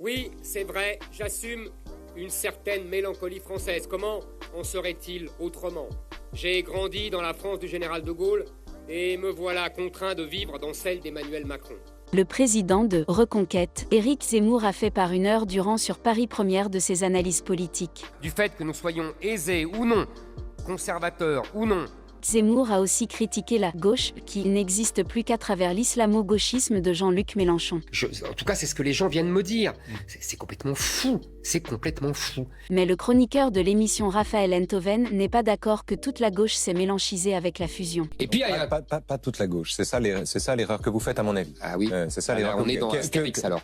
Oui, c'est vrai, j'assume une certaine mélancolie française. Comment en serait-il autrement? J'ai grandi dans la France du général de Gaulle et me voilà contraint de vivre dans celle d'Emmanuel Macron. Le président de Reconquête, Éric Zemmour, a fait part 1 heure durant sur Paris Première de ses analyses politiques. Du fait que nous soyons aisés ou non, conservateurs ou non, Zemmour a aussi critiqué la gauche, qui n'existe plus qu'à travers l'islamo-gauchisme de Jean-Luc Mélenchon. En tout cas, c'est ce que les gens viennent me dire. C'est complètement fou. C'est complètement fou. Mais le chroniqueur de l'émission Raphaël Enthoven n'est pas d'accord que toute la gauche s'est mélanchisée avec la fusion. Et puis, pas toute la gauche. C'est ça l'erreur que vous faites, à mon avis. Ah oui. C'est ça l'erreur. On est dans Astérix alors.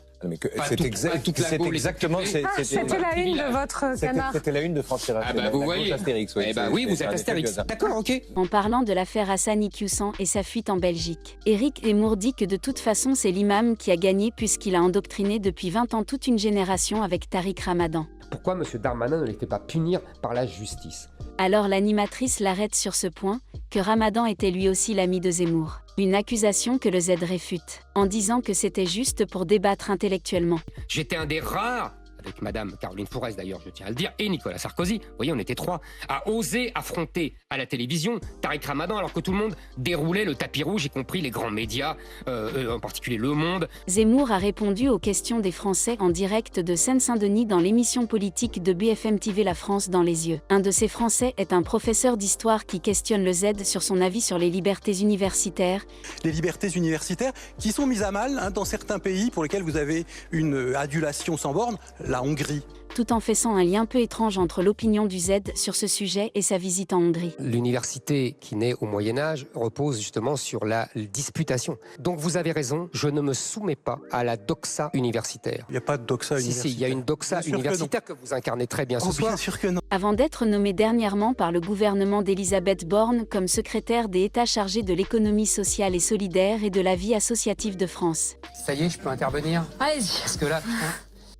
C'est exactement. C'était la une de votre canard. C'était la une de Franck-Tirage. Ah bah vous voyez. Astérix, oui. Eh bah oui, vous êtes Astérix. D'accord, ok. En parlant de l'affaire Hassani Q100 et sa fuite en Belgique, Éric Zemmour dit que de toute façon c'est l'imam qui a gagné puisqu'il a endoctriné depuis 20 ans toute une génération avec Tariq Ramadan. Pourquoi M. Darmanin ne les fait pas punir par la justice? Alors l'animatrice l'arrête sur ce point, que Ramadan était lui aussi l'ami de Zemmour. Une accusation que le Z réfute, en disant que c'était juste pour débattre intellectuellement. J'étais un des rares, avec Madame Caroline Fourès d'ailleurs, je tiens à le dire, et Nicolas Sarkozy, vous voyez, on était 3, à oser affronter à la télévision Tariq Ramadan alors que tout le monde déroulait le tapis rouge, y compris les grands médias, en particulier Le Monde. Zemmour a répondu aux questions des Français en direct de Seine-Saint-Denis dans l'émission politique de BFM TV La France dans les yeux. Un de ces Français est un professeur d'histoire qui questionne le Z sur son avis sur les libertés universitaires. Les libertés universitaires qui sont mises à mal dans certains pays pour lesquels vous avez une adulation sans borne. La Hongrie. Tout en faisant un lien peu étrange entre l'opinion du Z sur ce sujet et sa visite en Hongrie. L'université qui naît au Moyen-Âge repose justement sur la disputation. Donc vous avez raison, je ne me soumets pas à la doxa universitaire. Il n'y a pas de doxa universitaire. Si, il y a une doxa universitaire que vous incarnez très bien ce soir. Bien sûr que non. Avant d'être nommé dernièrement par le gouvernement d'Elisabeth Borne comme secrétaire d'État chargé de l'économie sociale et solidaire et de la vie associative de France. Ça y est, je peux intervenir? Allez-y. Parce que là...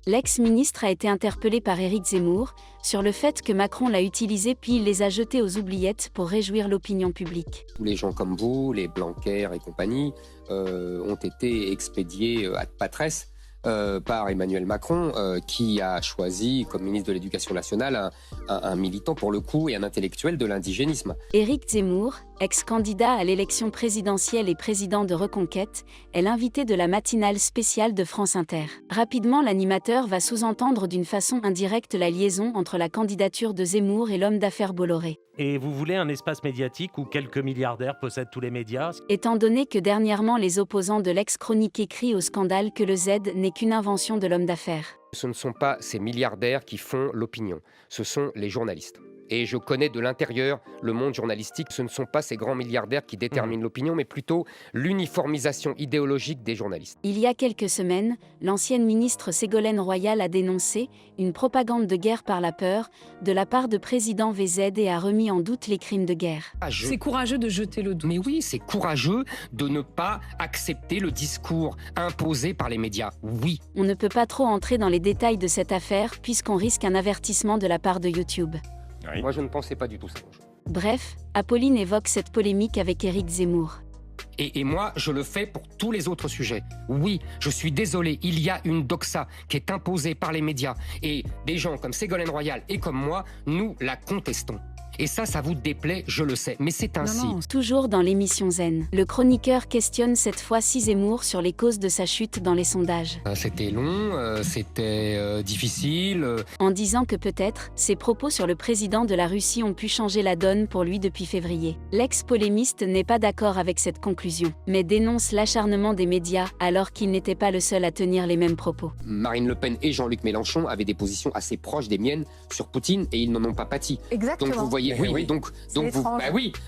L'ex-ministre a été interpellé par Éric Zemmour sur le fait que Macron l'a utilisé puis il les a jetés aux oubliettes pour réjouir l'opinion publique. Tous les gens comme vous, les Blanquer et compagnie, ont été expédiés ad patres par Emmanuel Macron, qui a choisi comme ministre de l'Éducation nationale un militant pour le coup et un intellectuel de l'indigénisme. Éric Zemmour, ex-candidat à l'élection présidentielle et président de Reconquête, est l'invité de la matinale spéciale de France Inter. Rapidement, l'animateur va sous-entendre d'une façon indirecte la liaison entre la candidature de Zemmour et l'homme d'affaires Bolloré. Et vous voulez un espace médiatique où quelques milliardaires possèdent tous les médias? Étant donné que dernièrement les opposants de l'ex-chronique écrit au scandale que le Z n'est qu'une invention de l'homme d'affaires. Ce ne sont pas ces milliardaires qui font l'opinion, ce sont les journalistes. Et je connais de l'intérieur le monde journalistique. Ce ne sont pas ces grands milliardaires qui déterminent l'opinion, mais plutôt l'uniformisation idéologique des journalistes. Il y a quelques semaines, l'ancienne ministre Ségolène Royal a dénoncé une propagande de guerre par la peur de la part de président VZ et a remis en doute les crimes de guerre. C'est courageux de jeter le doute. Mais oui, c'est courageux de ne pas accepter le discours imposé par les médias. Oui. On ne peut pas trop entrer dans les détails de cette affaire puisqu'on risque un avertissement de la part de YouTube. Oui. Moi, je ne pensais pas du tout ça. Bref, Apolline évoque cette polémique avec Éric Zemmour. Et moi, je le fais pour tous les autres sujets. Oui, je suis désolé, il y a une doxa qui est imposée par les médias. Et des gens comme Ségolène Royal et comme moi, nous la contestons. Et ça vous déplaît, je le sais, mais c'est ainsi. Non. Toujours dans l'émission Zen, le chroniqueur questionne cette fois-ci Zemmour sur les causes de sa chute dans les sondages. C'était long, c'était difficile. En disant que peut-être, ses propos sur le président de la Russie ont pu changer la donne pour lui depuis février. L'ex-polémiste n'est pas d'accord avec cette conclusion, mais dénonce l'acharnement des médias alors qu'il n'était pas le seul à tenir les mêmes propos. Marine Le Pen et Jean-Luc Mélenchon avaient des positions assez proches des miennes sur Poutine et ils n'en ont pas pâti. Exactement. Donc vous voyez, donc vous,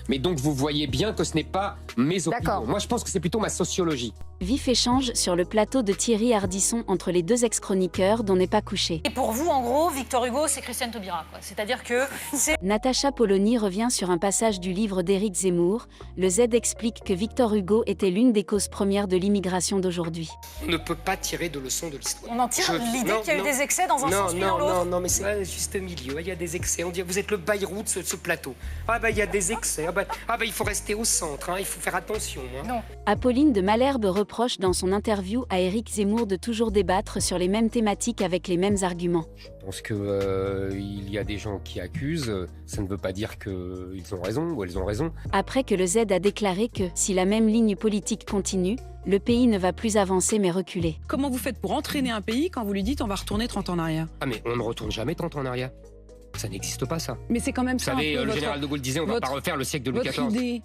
mais donc vous voyez bien que ce n'est pas mes opinions. Moi, je pense que c'est plutôt ma sociologie. Vif échange sur le plateau de Thierry Ardisson entre les deux ex-chroniqueurs dont n'est pas couché. Et pour vous, en gros, Victor Hugo, c'est Christiane Taubira, quoi. C'est-à-dire que c'est... Natacha Polony revient sur un passage du livre d'Éric Zemmour. Le Z explique que Victor Hugo était l'une des causes premières de l'immigration d'aujourd'hui. On ne peut pas tirer de leçons de l'histoire. On en tire l'idée qu'il y a eu des excès dans un sens puis dans l'autre. Non, mais c'est un juste milieu. Il y a des excès. On dit vous êtes le Bayrou de ce plateau. Ah bah il y a des excès. Ah bah il faut rester au centre. Il faut faire attention. Non. Apolline de Malherbe reprend reproche dans son interview à Éric Zemmour de toujours débattre sur les mêmes thématiques avec les mêmes arguments. Je pense qu'il y a des gens qui accusent, ça ne veut pas dire qu'ils ont raison ou elles ont raison. Après que le Z a déclaré que, si la même ligne politique continue, le pays ne va plus avancer mais reculer. Comment vous faites pour entraîner un pays quand vous lui dites on va retourner 30 ans en arrière? Ah mais on ne retourne jamais 30 ans en arrière. Ça n'existe pas ça. Mais c'est quand même Vous ça. savez, un peu le votre- général de Gaulle disait on ne va votre- pas refaire le siècle de Louis Votre XIV. idée.